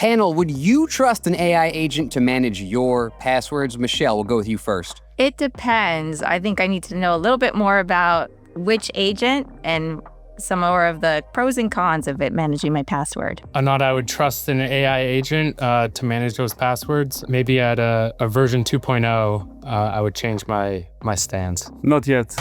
Panel, would you trust an AI agent to manage your passwords? Michelle, we'll go with you first. It depends. I think I need to know a little bit more about which agent and some more of the pros and cons of it managing my password. Not I would trust an AI agent to manage those passwords. Maybe at a version 2.0, I would change my stance. Not yet.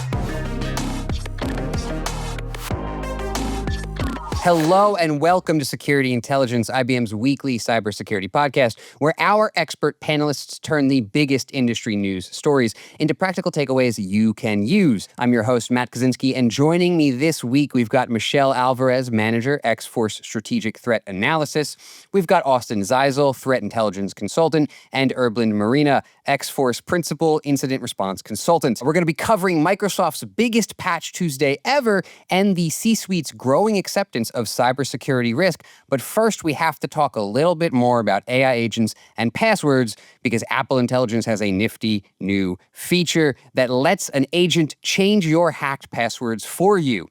Hello and welcome to Security Intelligence, IBM's weekly cybersecurity podcast, where our expert panelists turn the biggest industry news stories into practical takeaways you can use. I'm your host, Matt Kosinski, and joining me this week, we've got Michelle Alvarez, Manager, X-Force Strategic Threat Analysis. We've got Austin Zeizel, Threat Intelligence Consultant, and Erblind Morina, X-Force Principal Incident Response Consultant. We're going to be covering Microsoft's biggest Patch Tuesday ever and the C-suite's growing acceptance of cybersecurity risk. But first, we have to talk a little bit more about AI agents and passwords because Apple Intelligence has a nifty new feature that lets an agent change your hacked passwords for you.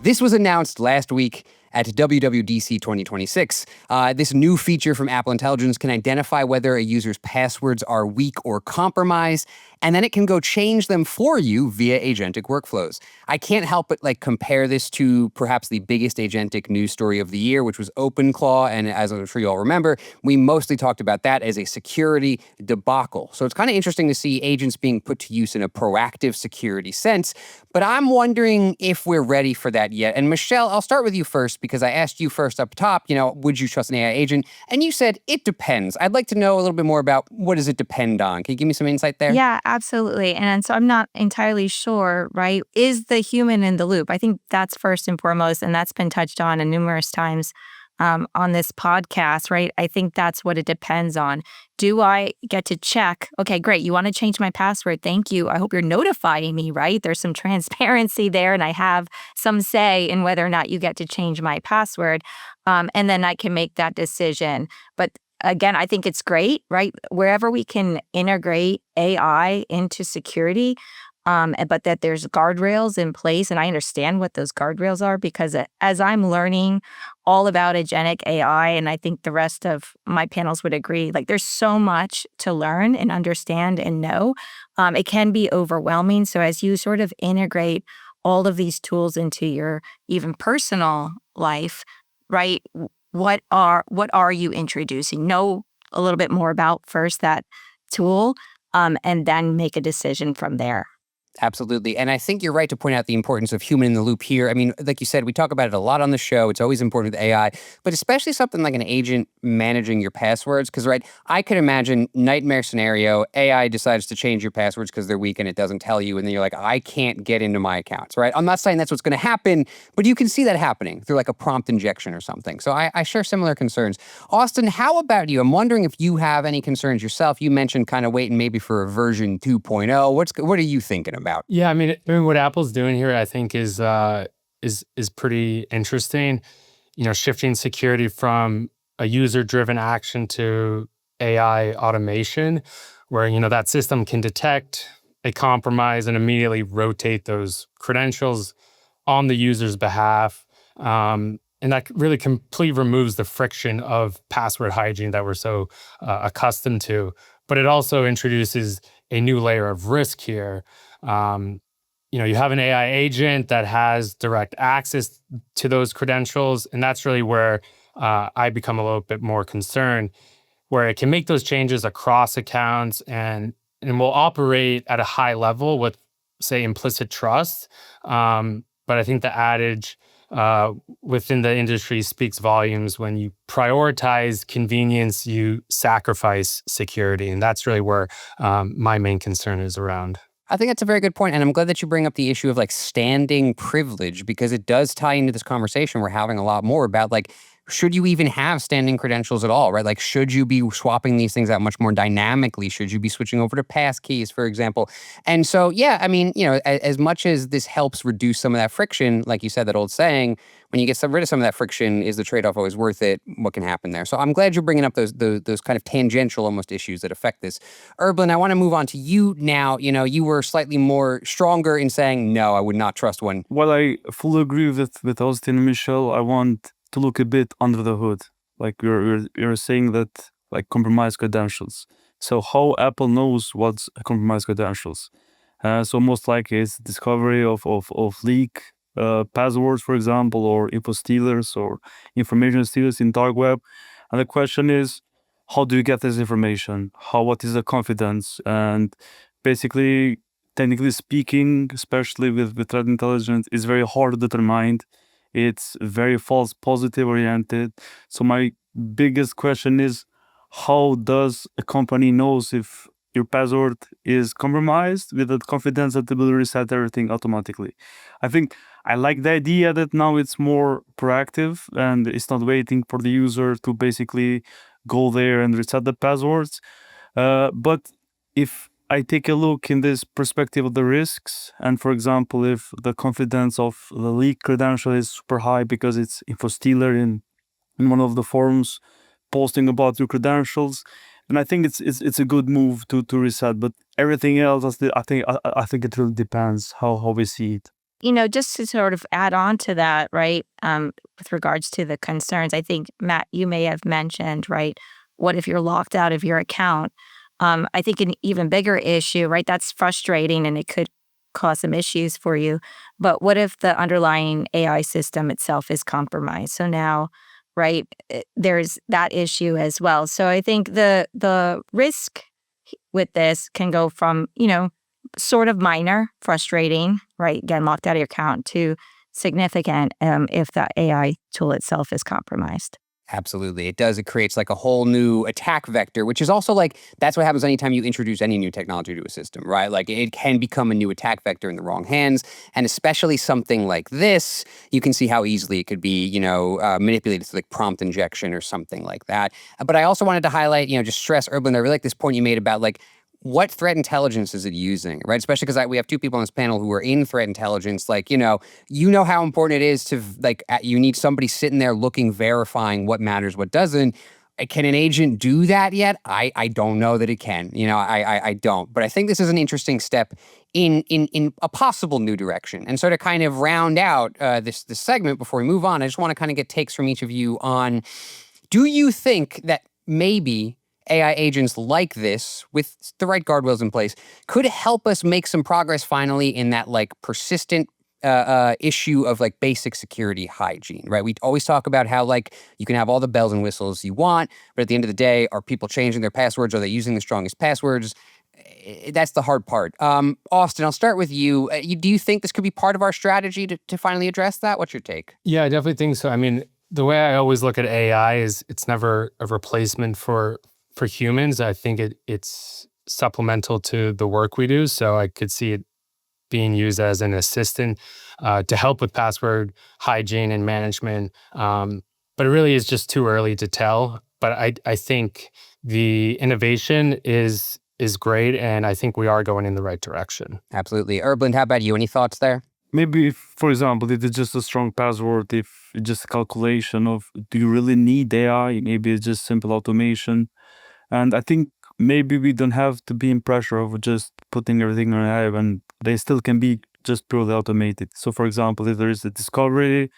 This was announced last week at WWDC 2026. This new feature from Apple Intelligence can identify whether a user's passwords are weak or compromised, and then it can go change them for you via agentic workflows. I can't help but compare this to perhaps the biggest agentic news story of the year, which was OpenClaw, and as I'm sure you all remember, we mostly talked about that as a security debacle. So it's kind of interesting to see agents being put to use in a proactive security sense, but I'm wondering if we're ready for that yet. And Michelle, I'll start with you first, because I asked you first up top, would you trust an AI agent? And you said, it depends. I'd like to know a little bit more about what does it depend on? Can you give me some insight there? Yeah, absolutely. And so I'm not entirely sure, right? Is the human in the loop? I think that's first and foremost, and that's been touched on numerous times on this podcast, right? I think that's what it depends on. Do I get to check, okay, great, you want to change my password, thank you. I hope you're notifying me, right? There's some transparency there and I have some say in whether or not you get to change my password. And then I can make that decision. But again, I think it's great, right? Wherever we can integrate AI into security, but that there's guardrails in place. And I understand what those guardrails are because as I'm learning all about agentic AI, and I think the rest of my panels would agree, there's so much to learn and understand and know. It can be overwhelming. So as you sort of integrate all of these tools into your even personal life, right? What are you introducing? Know a little bit more about first that tool, and then make a decision from there. Absolutely. And I think you're right to point out the importance of human in the loop here. I mean, like you said, we talk about it a lot on the show. It's always important with AI, but especially something like an agent managing your passwords. Because, right, I could imagine nightmare scenario, AI decides to change your passwords because they're weak and it doesn't tell you. And then you're like, I can't get into my accounts, right? I'm not saying that's what's going to happen, but you can see that happening through a prompt injection or something. So I share similar concerns. Austin, how about you? I'm wondering if you have any concerns yourself. You mentioned kind of waiting maybe for a version 2.0. What are you thinking about? Yeah, I mean, what Apple's doing here, I think, is pretty interesting. Shifting security from a user-driven action to AI automation, where that system can detect a compromise and immediately rotate those credentials on the user's behalf, and that really completely removes the friction of password hygiene that we're so accustomed to. But it also introduces a new layer of risk here. You have an AI agent that has direct access to those credentials, and that's really where I become a little bit more concerned, where it can make those changes across accounts and will operate at a high level with, say, implicit trust. But I think the adage within the industry speaks volumes. When you prioritize convenience, you sacrifice security. And that's really where my main concern is around. I think that's a very good point, and I'm glad that you bring up the issue of standing privilege, because it does tie into this conversation we're having a lot more about should you even have standing credentials at all, right? Like, should you be swapping these things out much more dynamically? Should you be switching over to pass keys, for example? And so, yeah, I mean, as much as this helps reduce some of that friction, like you said, that old saying, when you get rid of some of that friction, is the trade-off always worth it? What can happen there? So I'm glad you're bringing up those kind of tangential almost issues that affect this. Erblind, I want to move on to you now. You were slightly more stronger in saying, no, I would not trust one. Well, I fully agree with Austin and Michelle. I want to look a bit under the hood. Like you're saying that, like, compromised credentials. So how Apple knows what's compromised credentials? So most likely it's discovery of leak passwords, for example, or info stealers or information stealers in dark web. And the question is, how do you get this information? What is the confidence? And basically, technically speaking, especially with threat intelligence, it's very hard to determine. It's very false positive oriented. So my biggest question is, how does a company knows if your password is compromised with the confidence that it will reset everything automatically? I think I like the idea that now it's more proactive and it's not waiting for the user to basically go there and reset the passwords. But if I take a look in this perspective of the risks, and for example, if the confidence of the leak credential is super high because it's info stealer in one of the forums posting about your credentials, and I think it's a good move to reset. But everything else, I think it really depends how we see it. Just to sort of add on to that, right, with regards to the concerns, I think, Matt, you may have mentioned, right, what if you're locked out of your account? I think an even bigger issue, right, that's frustrating and it could cause some issues for you. But what if the underlying AI system itself is compromised? So now, right, there's that issue as well. So I think the risk with this can go from, sort of minor, frustrating, right, again, locked out of your account, to significant if the AI tool itself is compromised. Absolutely. It does. It creates like a whole new attack vector, which is also like, that's what happens anytime you introduce any new technology to a system, right? Like, it can become a new attack vector in the wrong hands. And especially something like this, you can see how easily it could be, manipulated to like prompt injection or something like that. But I also wanted to highlight, just stress, Erblind, I really like this point you made about like, what threat intelligence is it using, right? Especially because we have two people on this panel who are in threat intelligence. Like, you know how important it is to, like, you need somebody sitting there looking, verifying what matters, what doesn't. Can an agent do that yet? I don't know that it can. I don't. But I think this is an interesting step in a possible new direction. And so to kind of round out this segment before we move on, I just want to kind of get takes from each of you on, do you think that maybe AI agents like this, with the right guardrails in place, could help us make some progress finally in that like persistent issue of like basic security hygiene, right? We always talk about how like you can have all the bells and whistles you want, but at the end of the day, are people changing their passwords? Are they using the strongest passwords? That's the hard part. Austin, I'll start with you. Do you think this could be part of our strategy to finally address that? What's your take? Yeah, I definitely think so. I mean, the way I always look at AI is it's never a replacement for humans. I think it's supplemental to the work we do. So I could see it being used as an assistant to help with password hygiene and management. But it really is just too early to tell. But I think the innovation is great, and I think we are going in the right direction. Absolutely. Erblind, how about you? Any thoughts there? Maybe, if, for example, it is just a strong password, if it's just a calculation of, do you really need AI? Maybe it's just simple automation. And I think maybe we don't have to be in pressure of just putting everything on AI, and they still can be just purely automated. So, for example, if there is a discovery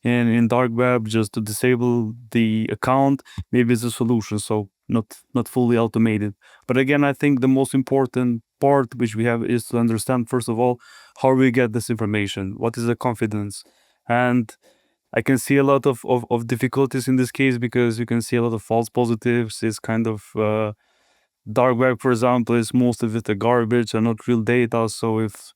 in dark web, just to disable the account, maybe it's a solution. So not fully automated. But again, I think the most important part which we have is to understand, first of all, how we get this information. What is the confidence? And I can see a lot of difficulties in this case, because you can see a lot of false positives. It's kind of dark web, for example, is most of it a garbage and not real data. So if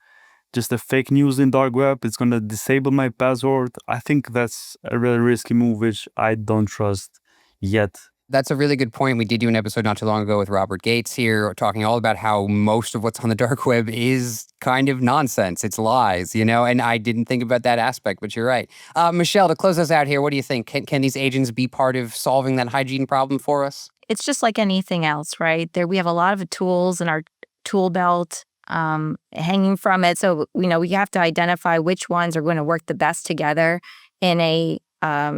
just a fake news in dark web, it's going to disable my password. I think that's a really risky move, which I don't trust yet. That's a really good point. We did do an episode not too long ago with Robert Gates here, talking all about how most of what's on the dark web is kind of nonsense. It's lies, and I didn't think about that aspect, but you're right. Michelle, to close us out here, what do you think? Can these agents be part of solving that hygiene problem for us? It's just like anything else, right? We have a lot of tools in our tool belt hanging from it. So, we have to identify which ones are going to work the best together in a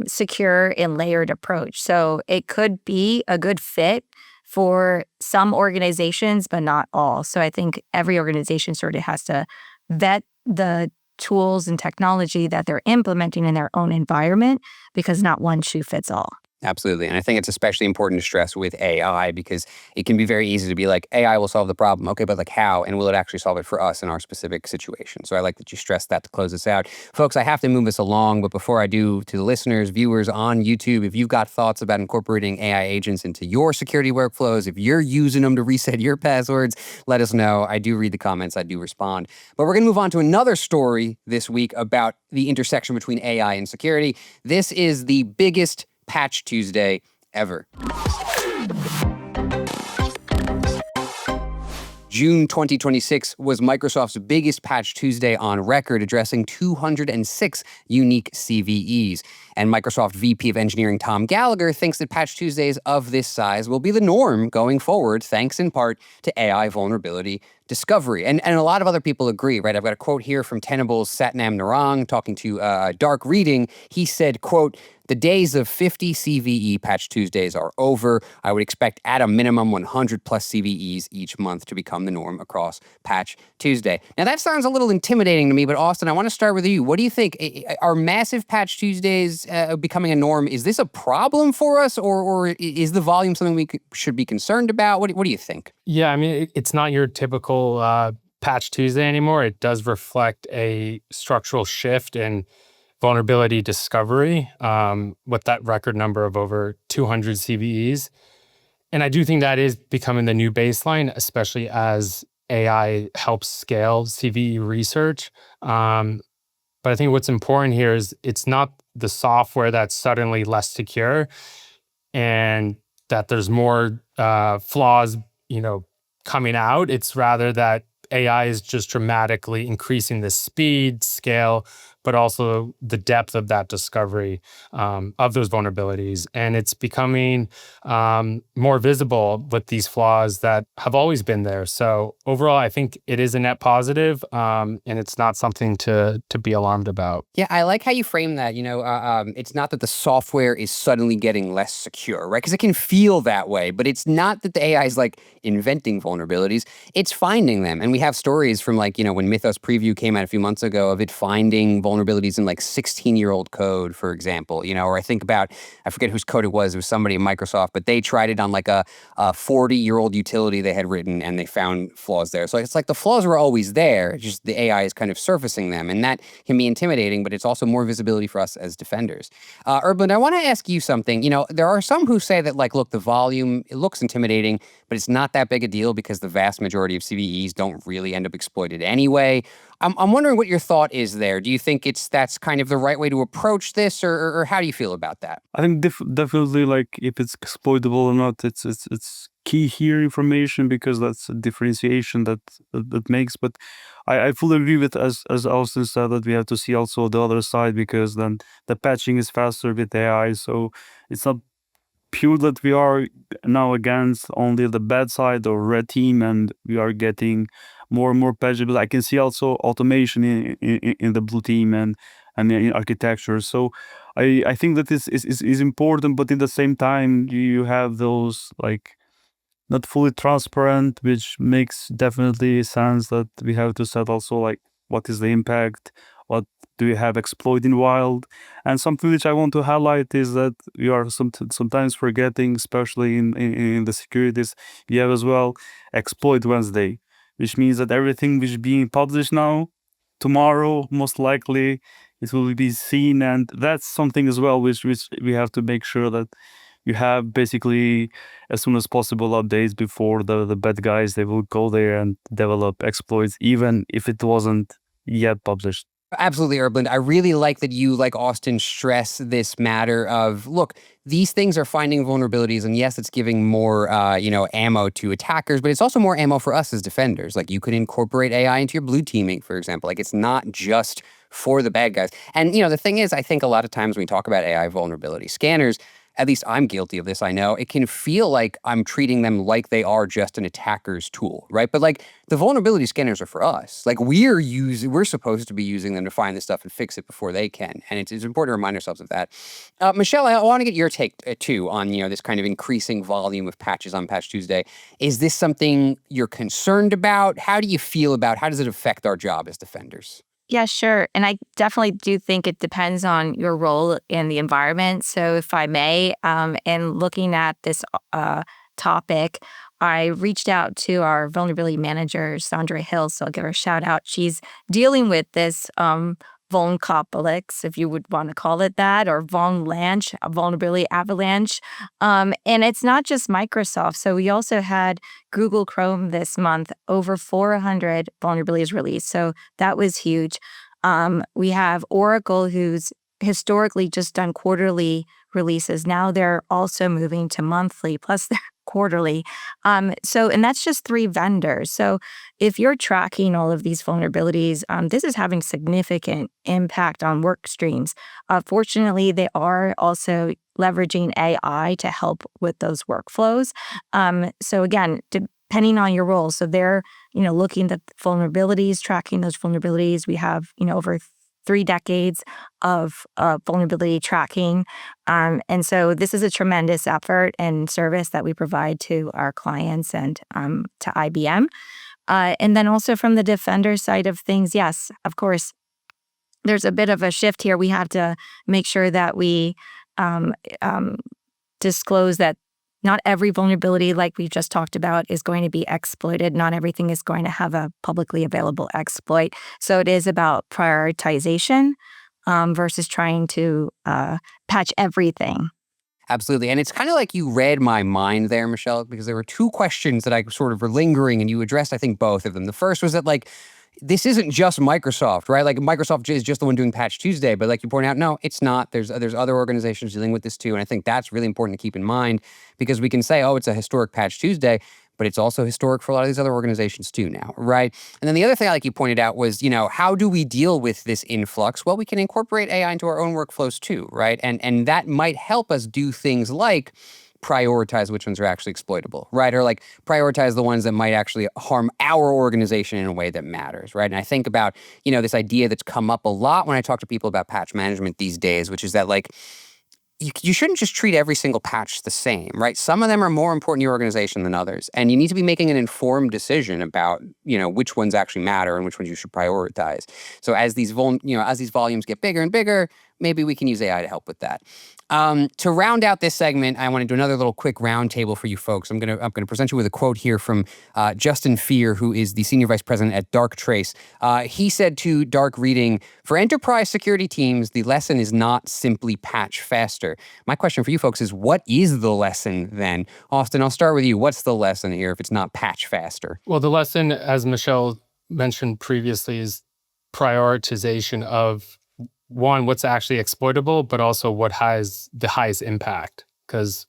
secure and layered approach. So it could be a good fit for some organizations, but not all. So I think every organization sort of has to vet the tools and technology that they're implementing in their own environment, because not one shoe fits all. Absolutely. And I think it's especially important to stress with AI, because it can be very easy to be like, AI will solve the problem. Okay, but like how? And will it actually solve it for us in our specific situation? So I like that you stressed that to close us out. Folks, I have to move us along. But before I do, to the listeners, viewers on YouTube, if you've got thoughts about incorporating AI agents into your security workflows, if you're using them to reset your passwords, let us know. I do read the comments. I do respond. But we're going to move on to another story this week about the intersection between AI and security. This is the biggest Patch Tuesday ever. June 2026 was Microsoft's biggest Patch Tuesday on record, addressing 206 unique CVEs. And Microsoft VP of Engineering Tom Gallagher thinks that Patch Tuesdays of this size will be the norm going forward, thanks in part to AI vulnerability discovery. And a lot of other people agree, right? I've got a quote here from Tenable's Satnam Narang talking to Dark Reading. He said, quote, "The days of 50 CVE Patch Tuesdays are over. I would expect at a minimum 100 plus CVEs each month to become the norm across Patch Tuesday." Now that sounds a little intimidating to me, but Austin, I want to start with you. What do you think? Are massive Patch Tuesdays becoming a norm? Is this a problem for us, or is the volume something we should be concerned about? What do you think? Yeah, I mean, it's not your typical Patch Tuesday anymore. It does reflect a structural shift in vulnerability discovery with that record number of over 200 CVEs. And I do think that is becoming the new baseline, especially as AI helps scale CVE research. But I think what's important here is it's not the software that's suddenly less secure and that there's more flaws, coming out. It's rather that AI is just dramatically increasing the speed, scale, but also the depth of that discovery of those vulnerabilities. And it's becoming more visible with these flaws that have always been there. So overall, I think it is a net positive, and it's not something to be alarmed about. Yeah, I like how you frame that. It's not that the software is suddenly getting less secure, right? Because it can feel that way, but it's not that the AI is like inventing vulnerabilities. It's finding them. And we have stories from when Mythos Preview came out a few months ago of it finding vulnerabilities in 16-year-old code, for example, or I forget whose code it was somebody at Microsoft, but they tried it on a 40-year-old utility they had written and they found flaws there. So it's like the flaws were always there, just the AI is kind of surfacing them, and that can be intimidating, but it's also more visibility for us as defenders. Erblind, I want to ask you something. There are some who say that look, the volume, it looks intimidating, but it's not that big a deal because the vast majority of CVEs don't really end up exploited anyway. I'm wondering what your thought is there. Do you think that's kind of the right way to approach this, or how do you feel about that? I think definitely if it's exploitable or not, it's key here information, because that's a differentiation that makes. But I fully agree with as Austin said, that we have to see also the other side, because then the patching is faster with AI. So it's not pure that we are now against only the bad side or red team, and we are getting more and more patchable. I can see also automation in the blue team and in architecture. So I think that this is important, but in the same time you have those not fully transparent, which makes definitely sense that we have to set also what is the impact, what do we have exploiting wild. And something which I want to highlight is that we are sometimes forgetting, especially in the securities, we have as well exploit Wednesday, which means that everything which is being published now, tomorrow most likely it will be seen. And that's something as well which we have to make sure that you have basically as soon as possible updates before the bad guys, they will go there and develop exploits, even if it wasn't yet published. Absolutely, Erblind. I really like that you, like Austin, stress this matter of, look, these things are finding vulnerabilities, and yes, it's giving more, ammo to attackers, but it's also more ammo for us as defenders. Like, you could incorporate AI into your blue teaming, for example. Like, it's not just for the bad guys. And, the thing is, I think a lot of times when we talk about AI vulnerability scanners, at least I'm guilty of this, I know, it can feel like I'm treating them like they are just an attacker's tool, right? But like the vulnerability scanners are for us. Like we're supposed to be using them to find this stuff and fix it before they can. And it's important to remind ourselves of that. Michelle, I want to get your take too on, this kind of increasing volume of patches on Patch Tuesday. Is this something you're concerned about? How do you feel about, how does it affect our job as defenders? Yeah, sure. And I definitely do think it depends on your role in the environment. So, if I may, in looking at this topic, I reached out to our vulnerability manager, Sandra Hill. So, I'll give her a shout out. She's dealing with this vulncopolix, if you would want to call it that, or vulnlanche, a vulnerability avalanche. And it's not just Microsoft. So, we also had Google Chrome this month, over 400 vulnerabilities released. So that was huge. We have Oracle, who's historically just done quarterly releases. Now they're also moving to monthly, plus they're quarterly. And that's just 3 vendors. So if you're tracking all of these vulnerabilities, this is having significant impact on work streams. Fortunately, they are also leveraging AI to help with those workflows. So again, depending on your role, so they're looking at vulnerabilities, tracking those vulnerabilities. We have over 3 decades of vulnerability tracking, and so this is a tremendous effort and service that we provide to our clients and to IBM. And then also from the defender side of things, yes, of course, there's a bit of a shift here. We have to make sure that we disclose that not every vulnerability, like we just talked about, is going to be exploited. Not everything is going to have a publicly available exploit. So it is about prioritization versus trying to patch everything. Absolutely. And it's kind of like you read my mind there, Michelle, because there were 2 questions that I sort of were lingering, and you addressed, I think, both of them. The first was that, like, this isn't just Microsoft, right? Like, Microsoft is just the one doing Patch Tuesday, but like you point out, no, it's not. There's other organizations dealing with this too, and I think that's really important to keep in mind, because we can say, oh, it's a historic Patch Tuesday, but it's also historic for a lot of these other organizations too now, right? And then the other thing, like you pointed out, was, how do we deal with this influx? Well, we can incorporate AI into our own workflows too, right? And that might help us do things like prioritize which ones are actually exploitable, right? Or like prioritize the ones that might actually harm our organization in a way that matters, right? And I think about, this idea that's come up a lot when I talk to people about patch management these days, which is that, like, you shouldn't just treat every single patch the same, right? Some of them are more important to your organization than others. And you need to be making an informed decision about, which ones actually matter and which ones you should prioritize. So as these volumes get bigger and bigger, maybe we can use AI to help with that. To round out this segment, I want to do another little quick roundtable for you folks. I'm gonna present you with a quote here from Justin Fear, who is the senior vice president at Darktrace. He said to Dark Reading, "For enterprise security teams, the lesson is not simply patch faster." My question for you folks is, what is the lesson then? Austin, I'll start with you. What's the lesson here if it's not patch faster? Well, the lesson, as Michelle mentioned previously, is prioritization of, one, what's actually exploitable, but also what has the highest impact. Because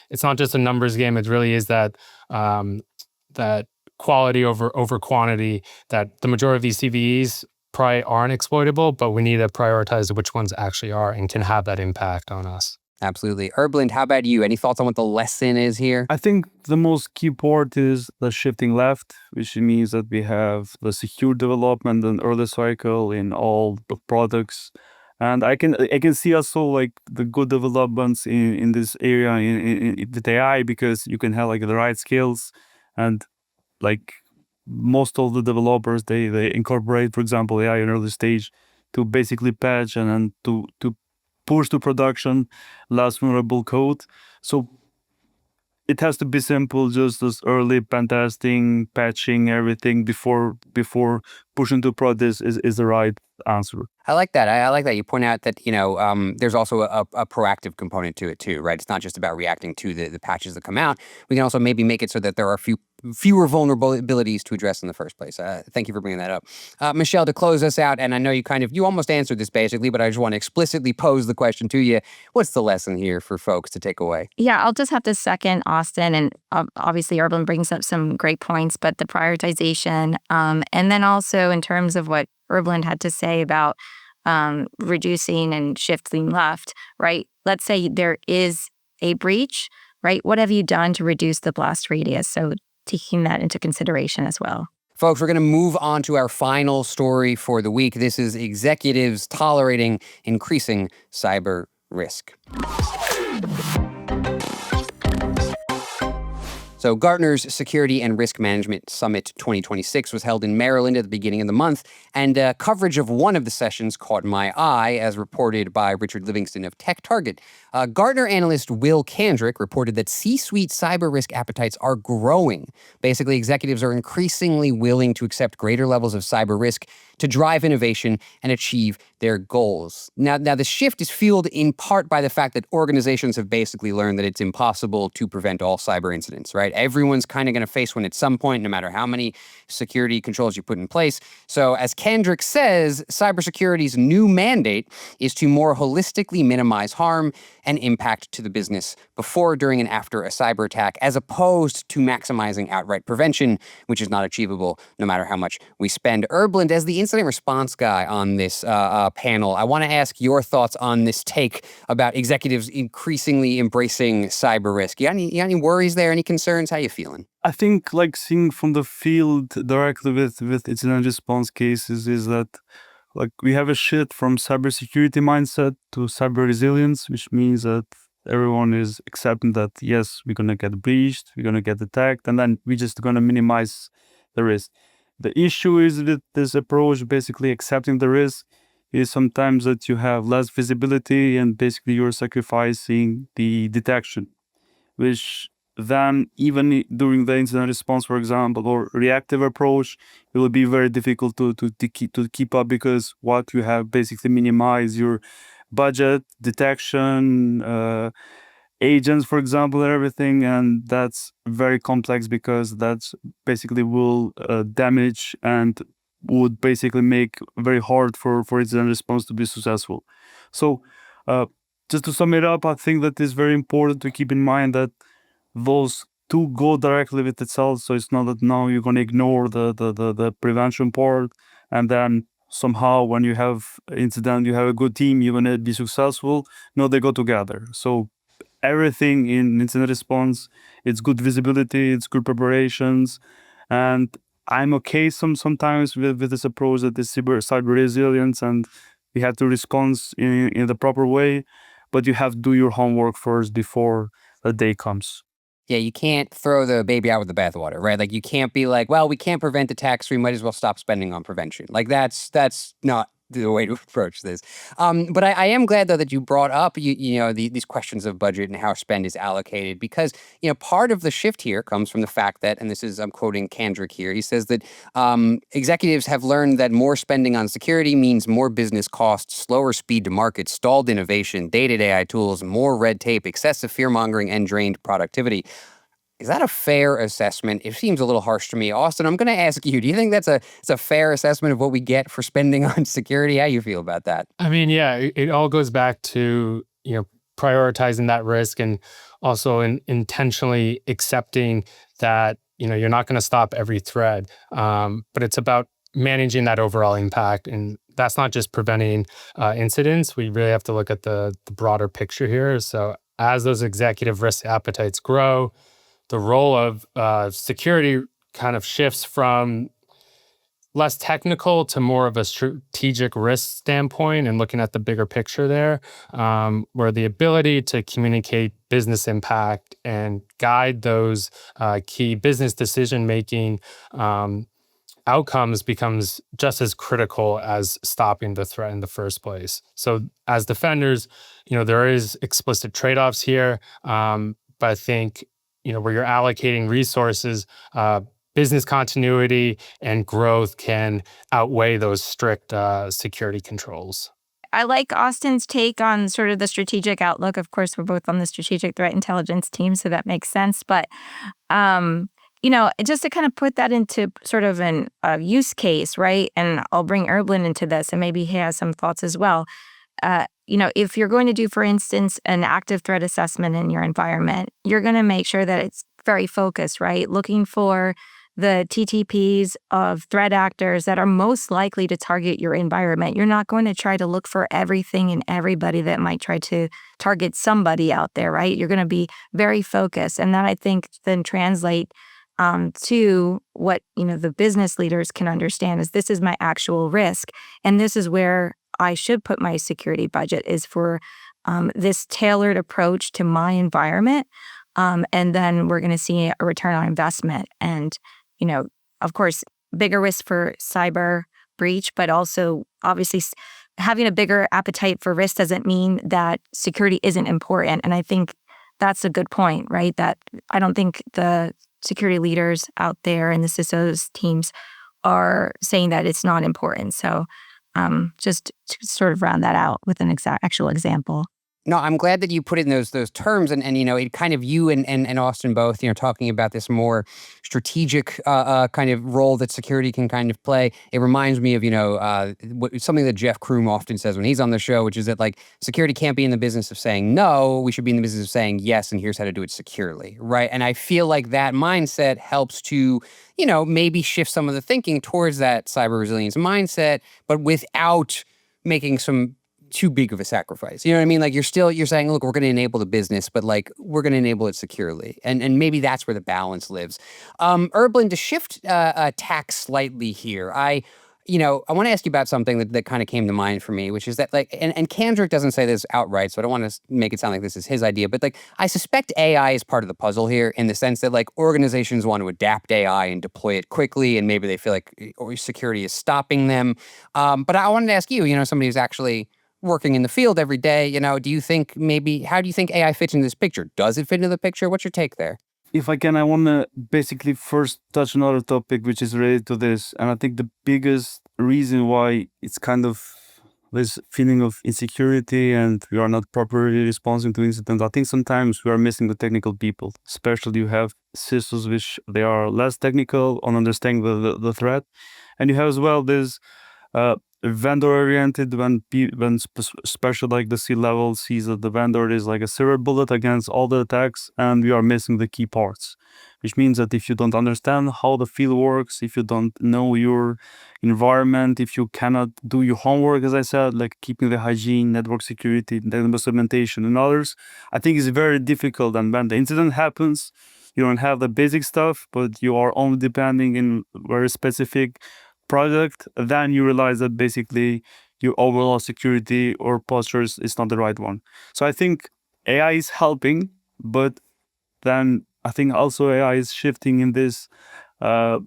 it's not just a numbers game; it really is that that quality over quantity. That the majority of these CVEs probably aren't exploitable, but we need to prioritize which ones actually are and can have that impact on us. Absolutely. Erblind, how about you? Any thoughts on what the lesson is here? I think the most key part is the shifting left, which means that we have the secure development and early cycle in all the products. And I can see also like the good developments in this area with AI, because you can have like the right skills, and like most of the developers they incorporate, for example, AI in early stage to basically patch and then to push to production less vulnerable code. So it has to be simple, just as early pen testing, patching everything before pushing to prod is the right answer. I like that. I like that. You point out that, there's also a proactive component to it too, right? It's not just about reacting to the patches that come out. We can also maybe make it so that there are a few fewer vulnerabilities to address in the first place. Thank you for bringing that up. Michelle, to close us out, and I know you almost answered this basically, but I just want to explicitly pose the question to you. What's the lesson here for folks to take away? Yeah, I'll just have to second Austin. And obviously, Erblind brings up some great points, but the prioritization, and then also in terms of what Erblind had to say about reducing and shifting left, right? Let's say there is a breach, right? What have you done to reduce the blast radius? So taking that into consideration as well. Folks, we're going to move on to our final story for the week. This is executives tolerating increasing cyber risk. So Gartner's Security and Risk Management Summit 2026 was held in Maryland at the beginning of the month, and coverage of one of the sessions caught my eye, as reported by Richard Livingston of Tech Target. Gartner analyst Will Kandrick reported that C-suite cyber risk appetites are growing. Basically, executives are increasingly willing to accept greater levels of cyber risk to drive innovation and achieve their goals. Now, the shift is fueled in part by the fact that organizations have basically learned that it's impossible to prevent all cyber incidents, right? Everyone's kind of going to face one at some point, no matter how many security controls you put in place. So as Kandrick says, cybersecurity's new mandate is to more holistically minimize harm and impact to the business before, during, and after a cyber attack, as opposed to maximizing outright prevention, which is not achievable no matter how much we spend. Erblind, as the incident response guy on this panel, I want to ask your thoughts on this take about executives increasingly embracing cyber risk. You got any worries there? Any concerns? How you feeling? I think seeing from the field directly with incident response cases is that we have a shift from cybersecurity mindset to cyber resilience, which means that everyone is accepting that, yes, we're going to get breached, we're going to get attacked, and then we're just going to minimize the risk. The issue is with this approach, basically accepting the risk, is sometimes that you have less visibility and basically you're sacrificing the detection, which then even during the incident response, for example, or reactive approach, it will be very difficult to keep up, because what you have basically minimize your budget, detection, agents, for example, and everything, and that's very complex because that's basically will damage and would basically make very hard for incident response to be successful. So just to sum it up, I think that it's very important to keep in mind that those two go directly with itself. So it's not that now you're going to ignore the prevention part, and then somehow when you have incident, you have a good team, you're going to be successful. No, they go together. So everything in incident response, it's good visibility, it's good preparations, and I'm okay sometimes with this approach that is cyber resilience, and we have to respond in the proper way, but you have to do your homework first before the day comes. Yeah, you can't throw the baby out with the bathwater, right? You can't be like, well, we can't prevent attacks, so we might as well stop spending on prevention. That's not the way to approach this. But I am glad, though, that you brought up these questions of budget and how spend is allocated, because part of the shift here comes from the fact that, and this is, I'm quoting Kandrick here, he says that executives have learned that more spending on security means more business costs, slower speed to market, stalled innovation, dated AI tools, more red tape, excessive fear-mongering, and drained productivity. Is that a fair assessment? It seems a little harsh to me. Austin, I'm going to ask you, do you think that's a fair assessment of what we get for spending on security? How do you feel about that? I mean, yeah, it all goes back to, prioritizing that risk, and also intentionally accepting that, you're not going to stop every thread. But it's about managing that overall impact. And that's not just preventing incidents. We really have to look at the broader picture here. So as those executive risk appetites grow, the role of security kind of shifts from less technical to more of a strategic risk standpoint, and looking at the bigger picture there, where the ability to communicate business impact and guide those key business decision-making outcomes becomes just as critical as stopping the threat in the first place. So as defenders, there is explicit trade-offs here, but I think where you're allocating resources, business continuity and growth can outweigh those strict security controls. I like Austin's take on sort of the strategic outlook. Of course, we're both on the strategic threat intelligence team, so that makes sense. But just to kind of put that into sort of a use case, right? And I'll bring Erblind into this, and maybe he has some thoughts as well. If you're going to do, for instance, an active threat assessment in your environment, you're going to make sure that it's very focused, right? Looking for the TTPs of threat actors that are most likely to target your environment. You're not going to try to look for everything and everybody that might try to target somebody out there, right? You're going to be very focused. And that, I think, then translate to what, the business leaders can understand is this is my actual risk. And this is where I should put my security budget, is for this tailored approach to my environment. And then we're going to see a return on investment. And, of course, bigger risk for cyber breach, but also obviously having a bigger appetite for risk doesn't mean that security isn't important. And I think that's a good point, right? That I don't think the security leaders out there and the CISOs teams are saying that it's not important. So just to sort of round that out with an actual example. No, I'm glad that you put it in those terms, and it kind of, you and Austin both, talking about this more strategic kind of role that security can kind of play. It reminds me of something that Jeff Kroom often says when he's on the show, which is that security can't be in the business of saying no. We should be in the business of saying yes, and here's how to do it securely, right? And I feel like that mindset helps to maybe shift some of the thinking towards that cyber resilience mindset, but without making some too big of a sacrifice. You know what I mean? You're saying, look, we're going to enable the business, but we're going to enable it securely. And maybe that's where the balance lives. Erblind, to shift tack slightly here, I want to ask you about something that kind of came to mind for me, which is that and Kandrick doesn't say this outright, so I don't want to make it sound like this is his idea, but I suspect AI is part of the puzzle here, in the sense that organizations want to adapt AI and deploy it quickly, and maybe they feel like security is stopping them. But I wanted to ask you, somebody who's actually working in the field every day, how do you think AI fits into this picture? Does it fit into the picture? What's your take there? If I can, I want to basically first touch another topic which is related to this. And I think the biggest reason why it's kind of this feeling of insecurity and we are not properly responding to incidents, I think sometimes we are missing the technical people. Especially you have CISOs which they are less technical on understanding the threat. And you have as well this vendor-oriented, when especially the C-level sees that the vendor is like a silver bullet against all the attacks, and we are missing the key parts. Which means that if you don't understand how the field works, if you don't know your environment, if you cannot do your homework, as I said, like keeping the hygiene, network security, segmentation, and others, I think it's very difficult. And when the incident happens, you don't have the basic stuff, but you are only depending in very specific product, then you realize that basically your overall security or postures is not the right one. So I think AI is helping, but then I think also AI is shifting in this high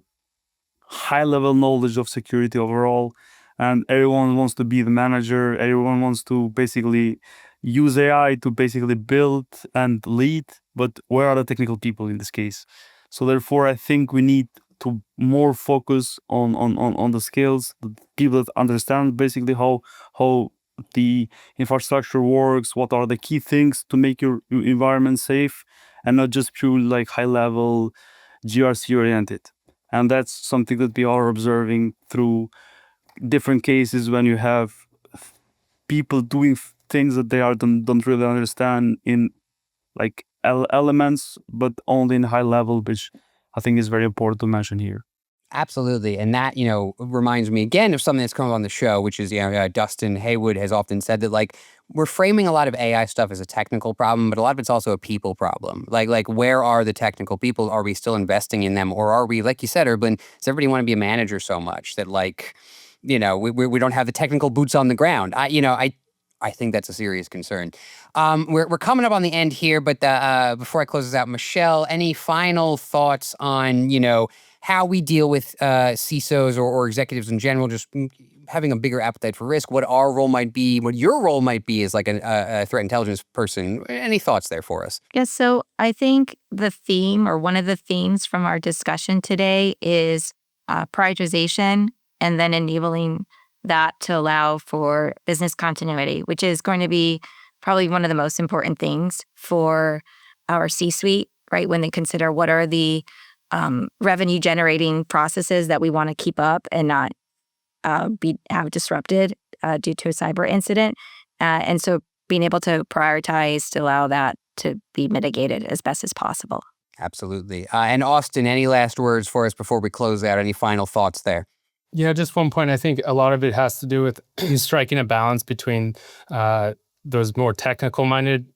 level knowledge of security overall, and everyone wants to be the manager, everyone wants to basically use AI to basically build and lead, but where are the technical people in this case? So therefore I think we need to more focus on the skills, the people that understand basically how the infrastructure works, what are the key things to make your environment safe, and not just pure high level GRC oriented. And that's something that we are observing through different cases when you have people doing things that they don't really understand in elements, but only in high level, which I think is very important to mention here. Absolutely. And that, reminds me again of something that's come up on the show, which is, Dustin Haywood has often said that we're framing a lot of AI stuff as a technical problem, but a lot of it's also a people problem. Where are the technical people? Are we still investing in them? Or are we, like you said, Erblind, does everybody want to be a manager so much that we don't have the technical boots on the ground? I think that's a serious concern. We're coming up on the end here, but before I close this out, Michelle, any final thoughts on, how we deal with CISOs or executives in general, just having a bigger appetite for risk, what our role might be, what your role might be as a threat intelligence person? Any thoughts there for us? Yes, so I think the theme, or one of the themes from our discussion today, is prioritization, and then enabling that to allow for business continuity, which is going to be probably one of the most important things for our C-suite, right? When they consider what are the revenue generating processes that we want to keep up and not have disrupted due to a cyber incident. And so being able to prioritize to allow that to be mitigated as best as possible. Absolutely. And Austin, any last words for us before we close out? Any final thoughts there? Yeah, just one point. I think a lot of it has to do with striking a balance between those more technical-minded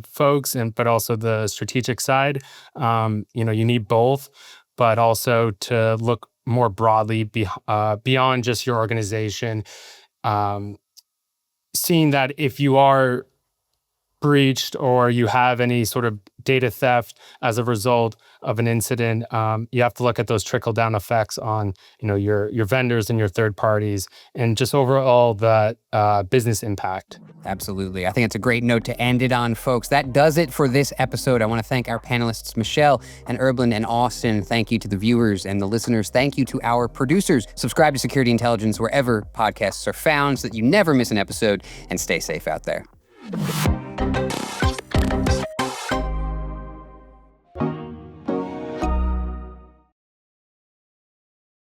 folks, but also the strategic side. You need both, but also to look more broadly beyond just your organization. Seeing that if you are breached or you have any sort of data theft as a result of an incident, you have to look at those trickle-down effects on your vendors and your third parties, and just overall the business impact. Absolutely. I think it's a great note to end it on, folks. That does it for this episode. I want to thank our panelists, Michelle and Erblind and Austin. Thank you to the viewers and the listeners. Thank you to our producers. Subscribe to Security Intelligence wherever podcasts are found so that you never miss an episode, and stay safe out there.